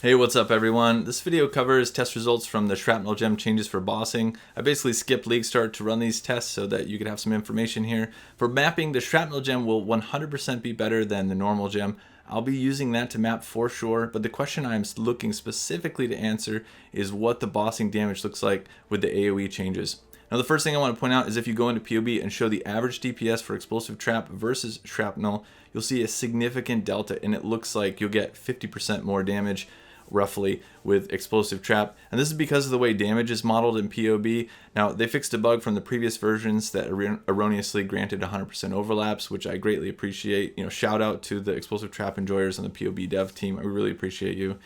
Hey, what's up everyone? This video covers test results from the Shrapnel gem changes for bossing. I basically skipped League Start to run these tests so that you could have some information here. For mapping, the Shrapnel gem will 100% be better than the normal gem. I'll be using that to map for sure, but the question I'm looking specifically to answer is what the bossing damage looks like with the AoE changes. Now the first thing I want to point out is if you go into PoE and show the average DPS for Explosive Trap versus Shrapnel, you'll see a significant delta and it looks like you'll get 50% more damage roughly with Explosive Trap, and this is because of the way damage is modeled in PoE. Now they fixed a bug from the previous versions that erroneously granted 100% overlaps, which I greatly appreciate. Shout out to the Explosive Trap enjoyers on the PoE dev team. I really appreciate you.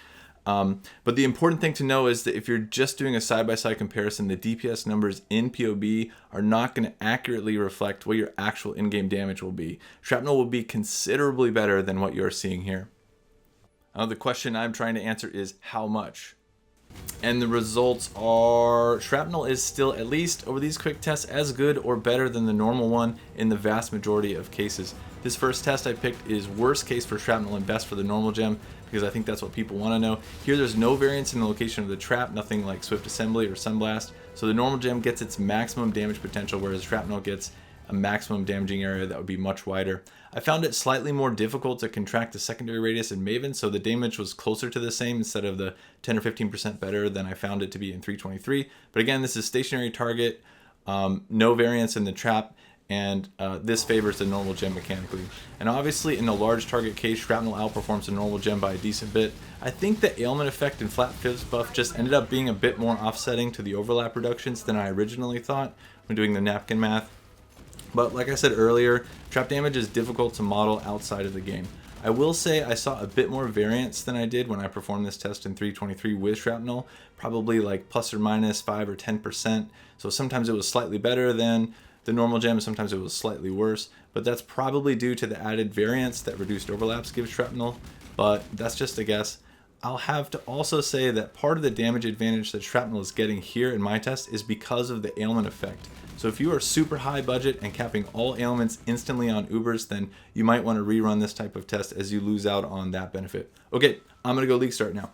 But the important thing to know is that if you're just doing a side-by-side comparison, the DPS numbers in PoE are not going to accurately reflect what your actual in-game damage will be. Shrapnel will be considerably better than what you're seeing here. Now the question I'm trying to answer is how much? And the results are Shrapnel is still, at least over these quick tests, as good or better than the normal one in the vast majority of cases. This first test I picked is worst case for Shrapnel and best for the normal gem because I think that's what people want to know. Here there's no variance in the location of the trap, nothing like Swift Assembly or Sunblast, so the normal gem gets its maximum damage potential whereas Shrapnel gets a maximum damaging area that would be much wider. I found it slightly more difficult to contract the secondary radius in Maven, so the damage was closer to the same instead of the 10 or 15% better than I found it to be in 323. But again, this is stationary target, no variance in the trap, and this favors the normal gem mechanically. And obviously in the large target case, Shrapnel outperforms the normal gem by a decent bit. I think the ailment effect and flat fist buff just ended up being a bit more offsetting to the overlap reductions than I originally thought when doing the napkin math. But like I said earlier, trap damage is difficult to model outside of the game. I will say I saw a bit more variance than I did when I performed this test in 323 with Shrapnel, probably like plus or minus 5 or 10%. So sometimes it was slightly better than the normal gem, sometimes it was slightly worse, but that's probably due to the added variance that reduced overlaps gives Shrapnel, but that's just a guess. I'll have to also say that part of the damage advantage that Shrapnel is getting here in my test is because of the ailment effect. So if you are super high budget and capping all ailments instantly on Ubers, then you might want to rerun this type of test as you lose out on that benefit. Okay, I'm going to go League Start now.